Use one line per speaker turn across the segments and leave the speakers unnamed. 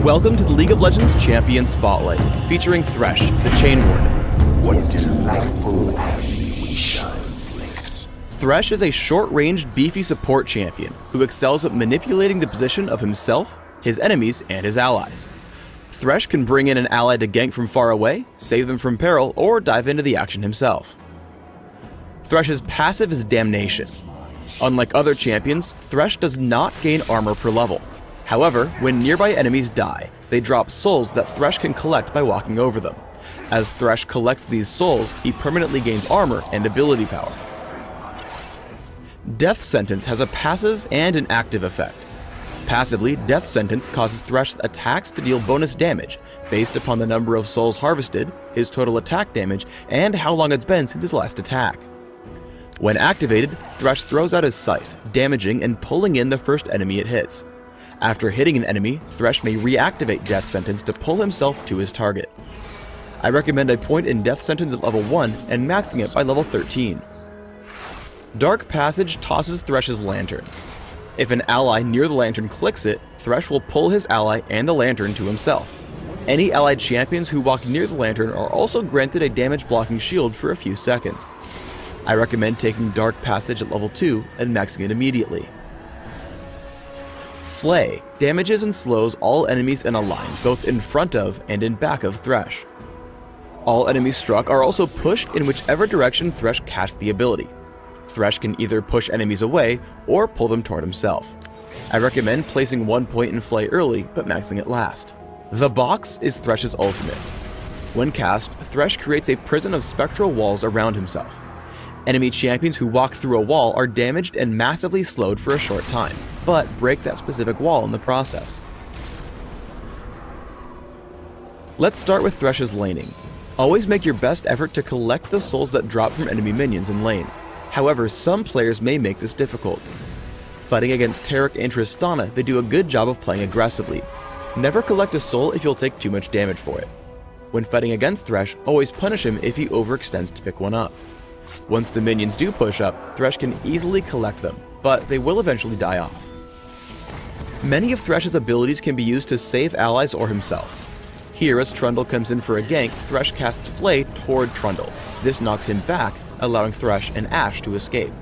Welcome to the League of Legends Champion Spotlight, featuring Thresh, the Chain Warden.
What delightful agony we shall inflict.
Thresh is a short-ranged, beefy support champion who excels at manipulating the position of himself, his enemies, and his allies. Thresh can bring in an ally to gank from far away, save them from peril, or dive into the action himself. Thresh's passive is Damnation. Unlike other champions, Thresh does not gain armor per level. However, when nearby enemies die, they drop souls that Thresh can collect by walking over them. As Thresh collects these souls, he permanently gains armor and ability power. Death Sentence has a passive and an active effect. Passively, Death Sentence causes Thresh's attacks to deal bonus damage based upon the number of souls harvested, his total attack damage, and how long it's been since his last attack. When activated, Thresh throws out his scythe, damaging and pulling in the first enemy it hits. After hitting an enemy, Thresh may reactivate Death Sentence to pull himself to his target. I recommend a point in Death Sentence at level 1 and maxing it by level 13. Dark Passage tosses Thresh's lantern. If an ally near the lantern clicks it, Thresh will pull his ally and the lantern to himself. Any allied champions who walk near the lantern are also granted a damage blocking shield for a few seconds. I recommend taking Dark Passage at level 2 and maxing it immediately. Flay damages and slows all enemies in a line, both in front of and in back of Thresh. All enemies struck are also pushed in whichever direction Thresh casts the ability. Thresh can either push enemies away or pull them toward himself. I recommend placing 1 point in Flay early, but maxing it last. The Box is Thresh's ultimate. When cast, Thresh creates a prison of spectral walls around himself. Enemy champions who walk through a wall are damaged and massively slowed for a short time, but break that specific wall in the process. Let's start with Thresh's laning. Always make your best effort to collect the souls that drop from enemy minions in lane. However, some players may make this difficult. Fighting against Taric and Tristana, they do a good job of playing aggressively. Never collect a soul if you'll take too much damage for it. When fighting against Thresh, always punish him if he overextends to pick one up. Once the minions do push up, Thresh can easily collect them, but they will eventually die off. Many of Thresh's abilities can be used to save allies or himself. Here, as Trundle comes in for a gank, Thresh casts Flay toward Trundle. This knocks him back, allowing Thresh and Ashe to escape.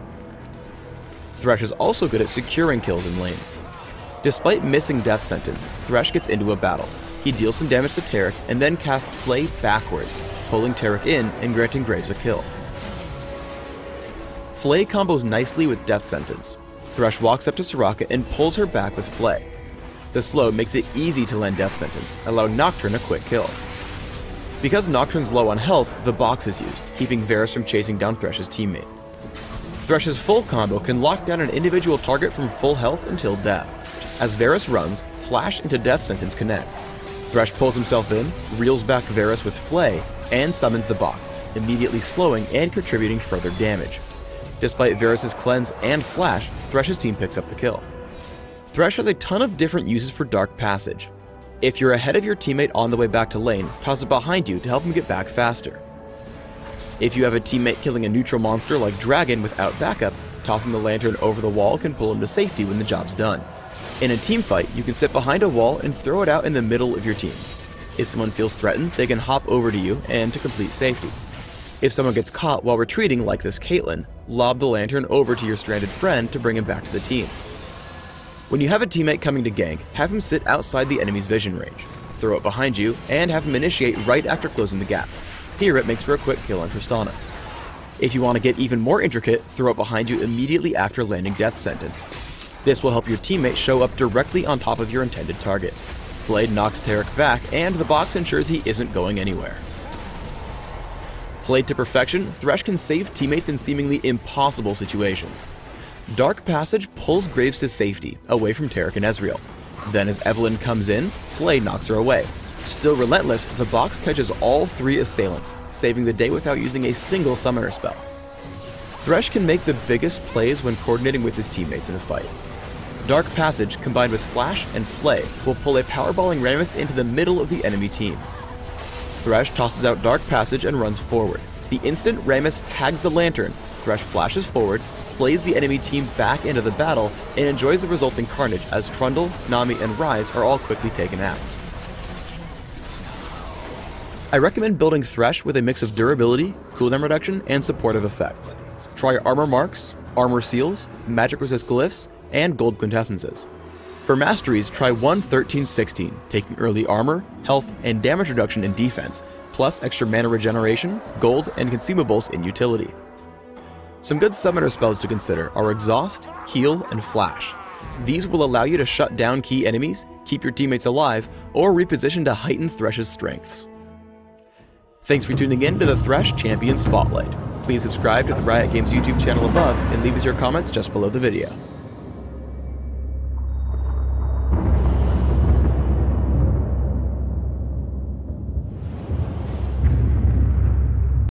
Thresh is also good at securing kills in lane. Despite missing Death Sentence, Thresh gets into a battle. He deals some damage to Taric and then casts Flay backwards, pulling Taric in and granting Graves a kill. Flay combos nicely with Death Sentence. Thresh walks up to Soraka and pulls her back with Flay. The slow makes it easy to land Death Sentence, allowing Nocturne a quick kill. Because Nocturne's low on health, the Box is used, keeping Varus from chasing down Thresh's teammate. Thresh's full combo can lock down an individual target from full health until death. As Varus runs, Flash into Death Sentence connects. Thresh pulls himself in, reels back Varus with Flay, and summons the Box, immediately slowing and contributing further damage. Despite Varus' cleanse and Flash, Thresh's team picks up the kill. Thresh has a ton of different uses for Dark Passage. If you're ahead of your teammate on the way back to lane, toss it behind you to help him get back faster. If you have a teammate killing a neutral monster like Dragon without backup, tossing the lantern over the wall can pull him to safety when the job's done. In a teamfight, you can sit behind a wall and throw it out in the middle of your team. If someone feels threatened, they can hop over to you and to complete safety. If someone gets caught while retreating like this Caitlyn, lob the lantern over to your stranded friend to bring him back to the team. When you have a teammate coming to gank, have him sit outside the enemy's vision range, throw it behind you, and have him initiate right after closing the gap. Here it makes for a quick kill on Tristana. If you want to get even more intricate, throw it behind you immediately after landing Death Sentence. This will help your teammate show up directly on top of your intended target. Flay knocks Taric back, and the Box ensures he isn't going anywhere. Played to perfection, Thresh can save teammates in seemingly impossible situations. Dark Passage pulls Graves to safety, away from Taric and Ezreal. Then as Evelynn comes in, Flay knocks her away. Still relentless, the Box catches all 3 assailants, saving the day without using a single summoner spell. Thresh can make the biggest plays when coordinating with his teammates in a fight. Dark Passage, combined with Flash and Flay, will pull a powerballing Rammus into the middle of the enemy team. Thresh tosses out Dark Passage and runs forward. The instant Rammus tags the lantern, Thresh flashes forward, flays the enemy team back into the battle, and enjoys the resulting carnage as Trundle, Nami, and Ryze are all quickly taken out. I recommend building Thresh with a mix of durability, cooldown reduction, and supportive effects. Try armor marks, armor seals, magic resist glyphs, and gold quintessences. For masteries, try 1-13-16, taking early armor, health, and damage reduction in defense, plus extra mana regeneration, gold, and consumables in utility. Some good summoner spells to consider are Exhaust, Heal, and Flash. These will allow you to shut down key enemies, keep your teammates alive, or reposition to heighten Thresh's strengths. Thanks for tuning in to the Thresh Champion Spotlight. Please subscribe to the Riot Games YouTube channel above and leave us your comments just below the video.